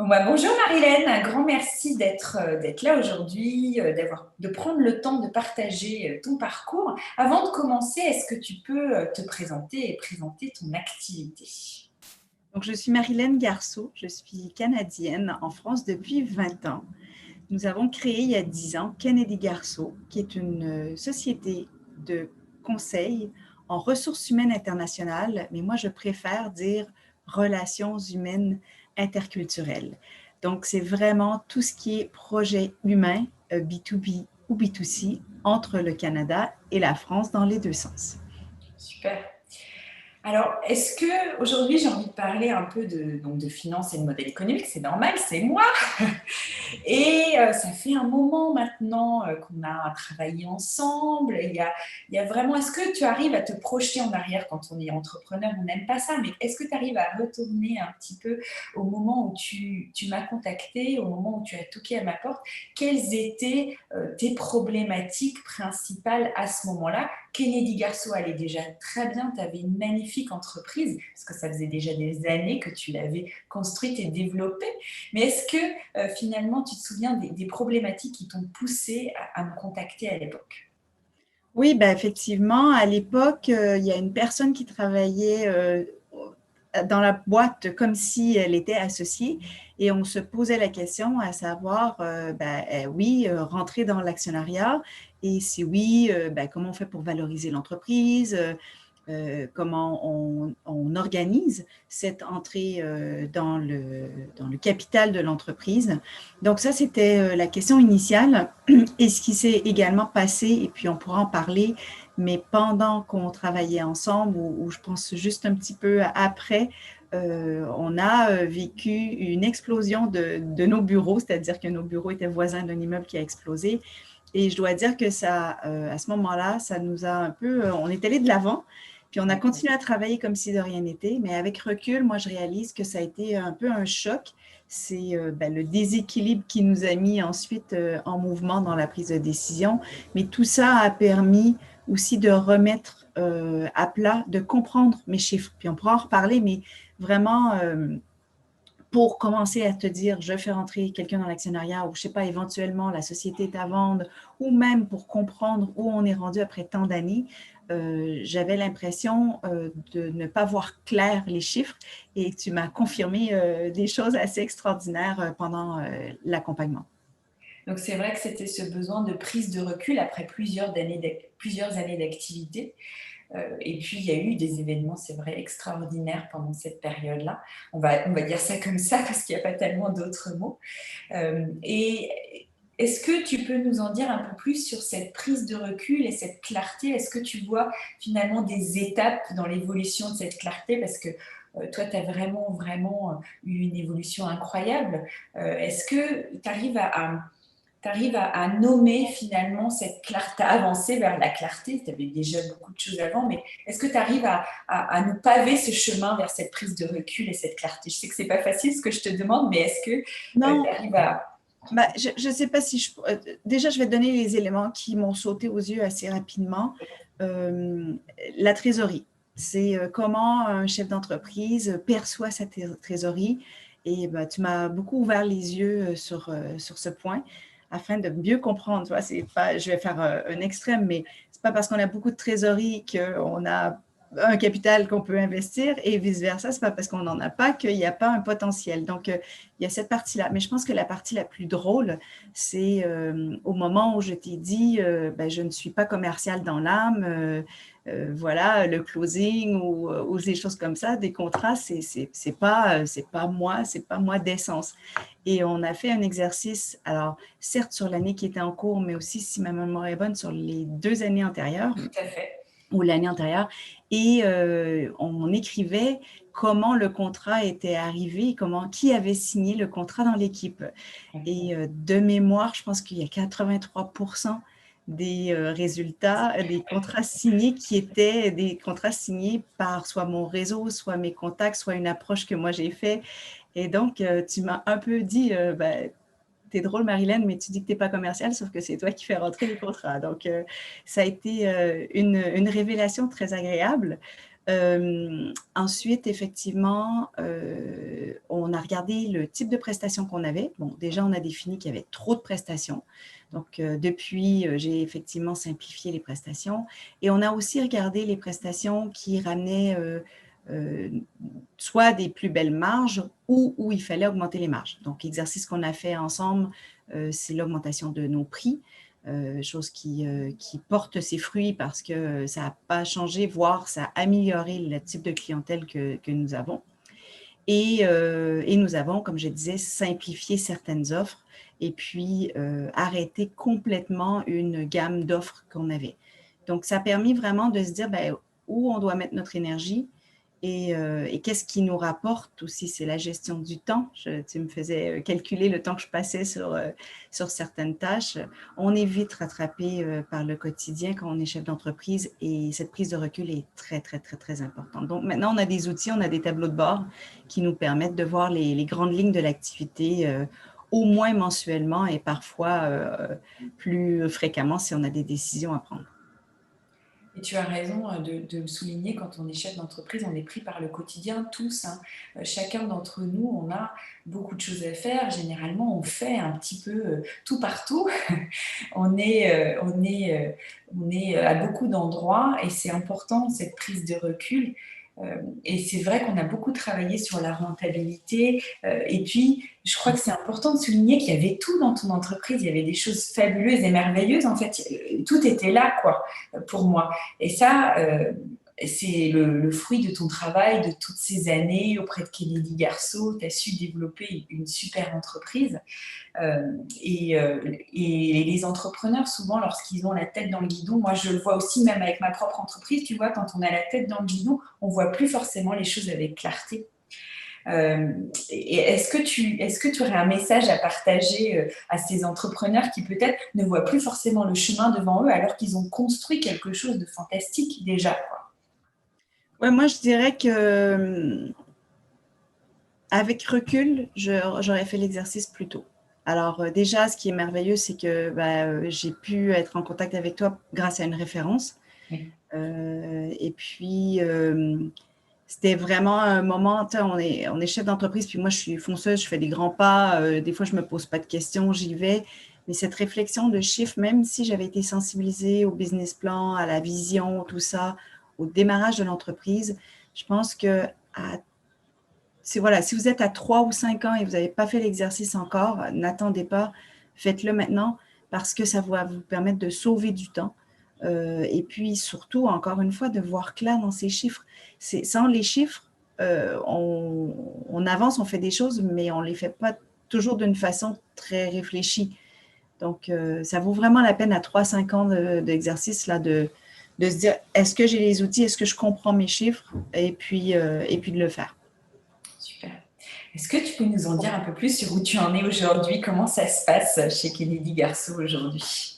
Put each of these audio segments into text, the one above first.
Bonjour Marilène, un grand merci d'être là aujourd'hui, de prendre le temps de partager ton parcours. Avant de commencer, est-ce que tu peux te présenter et présenter ton activité? Donc, je suis Marilène Garceau, je suis canadienne en France depuis 20 ans. Nous avons créé il y a 10 ans Kennedy Garceau, qui est une société de conseil en ressources humaines internationales, mais moi je préfère dire relations humaines interculturelles. Donc, c'est vraiment tout ce qui est projet humain, B2B ou B2C, entre le Canada et la France dans les deux sens. Super. Alors, est-ce que aujourd'hui j'ai envie de parler un peu de finances et de modèle économique? C'est normal, c'est moi. Et ça fait un moment maintenant qu'on a travaillé ensemble. Il y a vraiment, est-ce que tu arrives à te projeter en arrière quand on est entrepreneur? On n'aime pas ça, mais est-ce que tu arrives à retourner un petit peu au moment où tu m'as contacté, au moment où tu as toqué à ma porte? Quelles étaient tes problématiques principales à ce moment-là? Kennedy Garceau allait déjà très bien, tu avais une magnifique entreprise, parce que ça faisait déjà des années que tu l'avais construite et développée. Mais est-ce que finalement, tu te souviens des problématiques qui t'ont poussé à me contacter à l'époque? Oui, ben effectivement, à l'époque, il y a une personne qui travaillait dans la boîte comme si elle était associée et on se posait la question à savoir, oui, rentrer dans l'actionnariat et si oui, comment on fait pour valoriser l'entreprise, comment on organise cette entrée dans le capital de l'entreprise. Donc ça, c'était la question initiale. Et ce qui s'est également passé, et puis on pourra en parler, mais pendant qu'on travaillait ensemble, ou je pense juste un petit peu après, on a vécu une explosion de nos bureaux, c'est-à-dire que nos bureaux étaient voisins d'un immeuble qui a explosé. Et je dois dire que ça, à ce moment-là, ça nous a un peu, on est allé de l'avant, puis on a continué à travailler comme si de rien n'était, mais avec recul, moi, je réalise que ça a été un peu un choc. C'est le déséquilibre qui nous a mis ensuite en mouvement dans la prise de décision, mais tout ça a permis aussi de remettre à plat, de comprendre mes chiffres. Puis on pourra en reparler, mais vraiment, pour commencer à te dire, je fais rentrer quelqu'un dans l'actionnariat ou je ne sais pas, éventuellement la société est à vendre ou même pour comprendre où on est rendu après tant d'années, j'avais l'impression de ne pas voir clair les chiffres et tu m'as confirmé des choses assez extraordinaires pendant l'accompagnement. Donc c'est vrai que c'était ce besoin de prise de recul après plusieurs années d'activité. Et puis il y a eu des événements, c'est vrai, extraordinaires pendant cette période-là. On va dire ça comme ça parce qu'il n'y a pas tellement d'autres mots. Et est-ce que tu peux nous en dire un peu plus sur cette prise de recul et cette clarté? Est-ce que tu vois finalement des étapes dans l'évolution de cette clarté? Parce que toi, tu as vraiment eu une évolution incroyable. Est-ce que tu arrives à nommer finalement cette clarté, à avancer vers la clarté? Tu avais déjà beaucoup de choses avant, mais est-ce que tu arrives à nous paver ce chemin vers cette prise de recul et cette clarté? Je sais que c'est pas facile ce que je te demande, mais est-ce que tu Non, arrives à... je ne sais pas si je... déjà, je vais te donner les éléments qui m'ont sauté aux yeux assez rapidement. Euh, la trésorerie, c'est comment un chef d'entreprise perçoit sa trésorerie. Et ben, tu m'as beaucoup ouvert les yeux sur ce point afin de mieux comprendre. Tu vois, c'est pas, je vais faire un extrême, mais c'est pas parce qu'on a beaucoup de trésorerie qu'on a un capital qu'on peut investir et vice-versa. C'est pas parce qu'on n'en a pas qu'il n'y a pas un potentiel. Donc, il y a cette partie-là. Mais je pense que la partie la plus drôle, c'est au moment où je t'ai dit, je ne suis pas commerciale dans l'âme, voilà, le closing ou des choses comme ça, des contrats, c'est pas moi d'essence. Et on a fait un exercice, alors certes sur l'année qui était en cours, mais aussi, si ma mémoire est bonne, sur les 2 années antérieures Tout à fait. ou l'année antérieure. Et on écrivait comment le contrat était arrivé, qui avait signé le contrat dans l'équipe. Et de mémoire, je pense qu'il y a 83% des résultats, des contrats signés qui étaient des contrats signés par soit mon réseau, soit mes contacts, soit une approche que moi j'ai faite. Et donc, tu m'as un peu dit, t'es drôle, Marilène, mais tu dis que t'es pas commerciale, sauf que c'est toi qui fais rentrer les contrats. Donc, ça a été une révélation très agréable. Ensuite, effectivement, on a regardé le type de prestations qu'on avait. Bon, déjà, on a défini qu'il y avait trop de prestations. Donc, depuis, j'ai effectivement simplifié les prestations. Et on a aussi regardé les prestations qui ramenaient soit des plus belles marges ou où il fallait augmenter les marges. Donc, l'exercice qu'on a fait ensemble, c'est l'augmentation de nos prix. Chose qui porte ses fruits parce que ça n'a pas changé, voire ça a amélioré le type de clientèle que nous avons. Et nous avons, comme je disais, simplifié certaines offres et puis arrêté complètement une gamme d'offres qu'on avait. Donc, ça a permis vraiment de se dire ben, où on doit mettre notre énergie et qu'est-ce qui nous rapporte aussi, c'est la gestion du temps. Tu me faisais calculer le temps que je passais sur certaines tâches. On est vite rattrapé par le quotidien quand on est chef d'entreprise et cette prise de recul est très, très, très, très importante. Donc maintenant, on a des outils, on a des tableaux de bord qui nous permettent de voir les grandes lignes de l'activité au moins mensuellement et parfois plus fréquemment si on a des décisions à prendre. Et tu as raison de souligner, quand on est chef d'entreprise, on est pris par le quotidien tous, hein. Chacun d'entre nous, on a beaucoup de choses à faire. Généralement, on fait un petit peu tout partout. On est à beaucoup d'endroits et c'est important, cette prise de recul. Et c'est vrai qu'on a beaucoup travaillé sur la rentabilité. Et puis, je crois que c'est important de souligner qu'il y avait tout dans ton entreprise. Il y avait des choses fabuleuses et merveilleuses. En fait, tout était là, quoi, pour moi. Et ça, c'est le fruit de ton travail, de toutes ces années auprès de Kennedy Garceau. Tu as su développer une super entreprise. Et les entrepreneurs, souvent, lorsqu'ils ont la tête dans le guidon, moi je le vois aussi même avec ma propre entreprise, tu vois, quand on a la tête dans le guidon, on ne voit plus forcément les choses avec clarté. Et est-ce que tu aurais un message à partager à ces entrepreneurs qui peut-être ne voient plus forcément le chemin devant eux alors qu'ils ont construit quelque chose de fantastique déjà, quoi. Ouais, moi, je dirais que avec recul, j'aurais fait l'exercice plus tôt. Alors déjà, ce qui est merveilleux, c'est que j'ai pu être en contact avec toi grâce à une référence. Oui. Et puis, c'était vraiment un moment, on est chef d'entreprise, puis moi, je suis fonceuse, je fais des grands pas. Des fois, je ne me pose pas de questions, j'y vais. Mais cette réflexion de chiffres, même si j'avais été sensibilisée au business plan, à la vision, tout ça, au démarrage de l'entreprise, je pense que si vous êtes à 3 ou 5 ans et vous n'avez pas fait l'exercice encore, n'attendez pas, faites-le maintenant parce que ça va vous permettre de sauver du temps. Et puis surtout, encore une fois, de voir clair dans ces chiffres. Sans les chiffres, on avance, on fait des choses, mais on ne les fait pas toujours d'une façon très réfléchie. Donc, ça vaut vraiment la peine à 3-5 ans d'exercice là, de se dire, est-ce que j'ai les outils, est-ce que je comprends mes chiffres et puis de le faire. Super. Est-ce que tu peux nous en dire un peu plus sur où tu en es aujourd'hui? Comment ça se passe chez Kennedy Garceau aujourd'hui?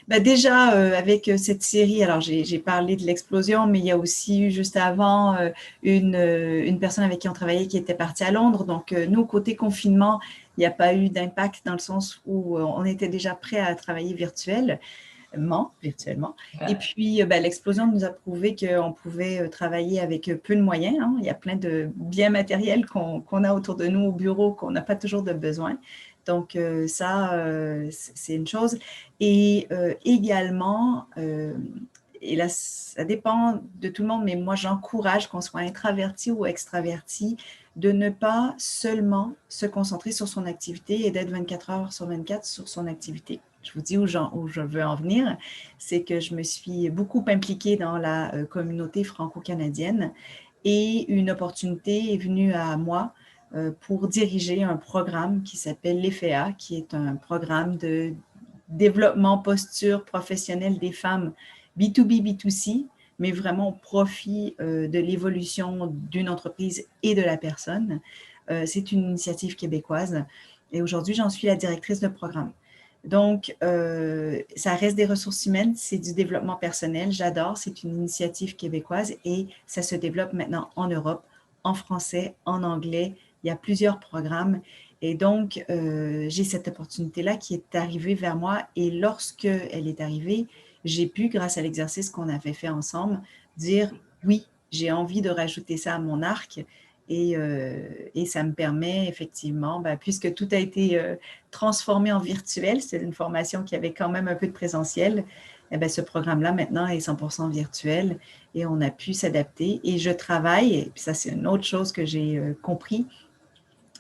Déjà, avec cette série, alors j'ai parlé de l'explosion, mais il y a aussi eu juste avant une personne avec qui on travaillait qui était partie à Londres. Donc, nous, côté confinement, il n'y a pas eu d'impact dans le sens où on était déjà prêt à travailler virtuellement. Et puis, l'explosion nous a prouvé qu'on pouvait travailler avec peu de moyens, hein. Il y a plein de biens matériels qu'on a autour de nous au bureau qu'on n'a pas toujours de besoin. Donc, ça, c'est une chose. Et également, et là, ça dépend de tout le monde, mais moi, j'encourage qu'on soit introverti ou extraverti, de ne pas seulement se concentrer sur son activité et d'être 24 heures sur 24 sur son activité. Je vous dis où je veux en venir, c'est que je me suis beaucoup impliquée dans la communauté franco-canadienne et une opportunité est venue à moi pour diriger un programme qui s'appelle l'EFEA, qui est un programme de développement posture professionnelle des femmes B2B, B2C, mais vraiment au profit de l'évolution d'une entreprise et de la personne. C'est une initiative québécoise et aujourd'hui, j'en suis la directrice de programme. Donc, ça reste des ressources humaines, c'est du développement personnel, j'adore, c'est une initiative québécoise et ça se développe maintenant en Europe, en français, en anglais. Il y a plusieurs programmes et donc, j'ai cette opportunité-là qui est arrivée vers moi et lorsqu'elle est arrivée, j'ai pu, grâce à l'exercice qu'on avait fait ensemble, dire oui, j'ai envie de rajouter ça à mon arc. Et ça me permet effectivement, puisque tout a été transformé en virtuel, c'est une formation qui avait quand même un peu de présentiel, ce programme-là maintenant est 100% virtuel et on a pu s'adapter. Et je travaille, et puis ça c'est une autre chose que j'ai compris,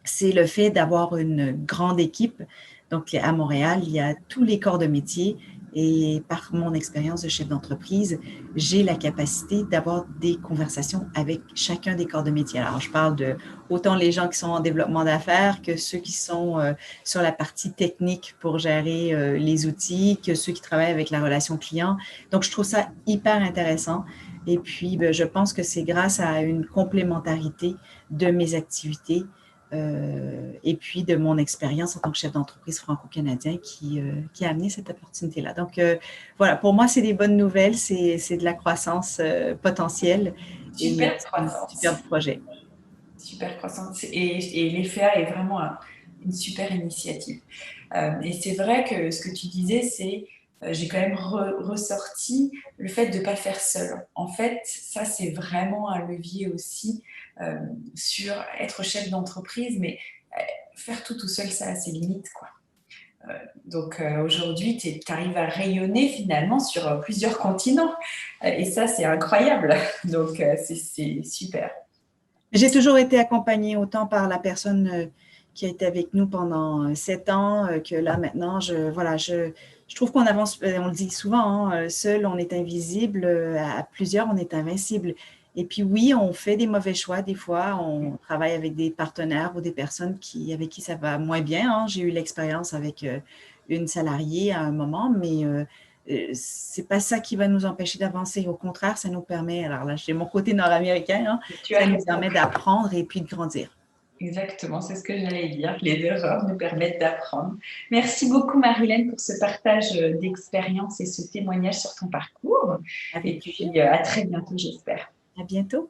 c'est le fait d'avoir une grande équipe. Donc, à Montréal, il y a tous les corps de métier et par mon expérience de chef d'entreprise, j'ai la capacité d'avoir des conversations avec chacun des corps de métier. Alors, je parle de autant les gens qui sont en développement d'affaires que ceux qui sont sur la partie technique pour gérer les outils, que ceux qui travaillent avec la relation client. Donc, je trouve ça hyper intéressant. Et puis, je pense que c'est grâce à une complémentarité de mes activités et puis de mon expérience en tant que chef d'entreprise franco-canadien qui a amené cette opportunité-là. Donc, voilà, pour moi, c'est des bonnes nouvelles, c'est de la croissance potentielle et Super c'est un croissance. super projet. Super croissance. Et l'EFA est vraiment une super initiative. Et c'est vrai que ce que tu disais, c'est j'ai quand même ressorti le fait de ne pas faire seul. En fait, ça, c'est vraiment un levier aussi sur être chef d'entreprise, mais faire tout seul, ça a ses limites, quoi. Donc aujourd'hui, tu arrives à rayonner finalement sur plusieurs continents. Et ça, c'est incroyable. Donc c'est super. J'ai toujours été accompagnée autant par la personne qui a été avec nous pendant 7 ans que là maintenant, voilà, je trouve qu'on avance, on le dit souvent, hein, seul on est invisible, à plusieurs on est invincible. Et puis oui, on fait des mauvais choix des fois, on travaille avec des partenaires ou des personnes avec qui ça va moins bien, hein. J'ai eu l'expérience avec une salariée à un moment, mais c'est pas ça qui va nous empêcher d'avancer. Au contraire, ça nous permet, alors là, j'ai mon côté nord-américain, hein, Tu as ça nous raison. permet d'apprendre et puis de grandir. Exactement, c'est ce que j'allais dire. Les erreurs nous permettent d'apprendre. Merci beaucoup, Marilène, pour ce partage d'expérience et ce témoignage sur ton parcours. Et Avec plaisir. puis, à très bientôt, j'espère. À bientôt.